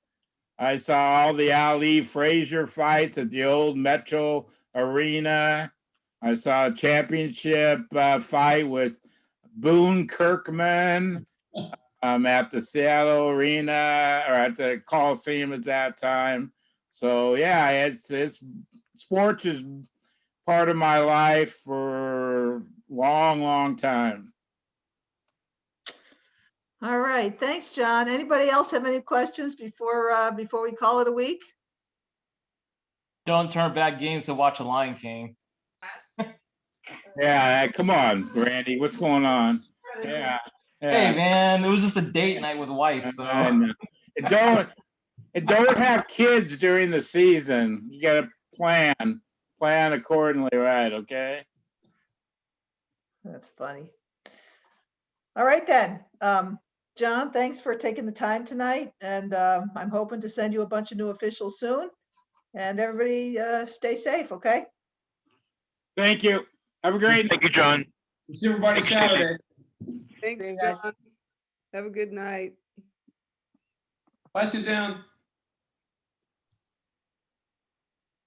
I saw all the Ali Frazier fights at the old Metro Arena. I saw a championship fight with Boone Kirkman at the Seattle Arena, or at the Coliseum at that time. So yeah, it's sports is part of my life for a long time. All right, thanks, John. Anybody else have any questions before we call it a week? Don't turn back games to watch a Lion King. Yeah, come on, Randy, what's going on? Yeah. Hey man, it was just a date night with wife, so. And don't have kids during the season. You gotta plan accordingly, right? Okay. That's funny. All right then. John, thanks for taking the time tonight, and I'm hoping to send you a bunch of new officials soon. And everybody stay safe, okay? Thank you. Have a great Thank you, John. See everybody Saturday. Thanks, See you guys. John. Have a good night. Bye, Suzanne.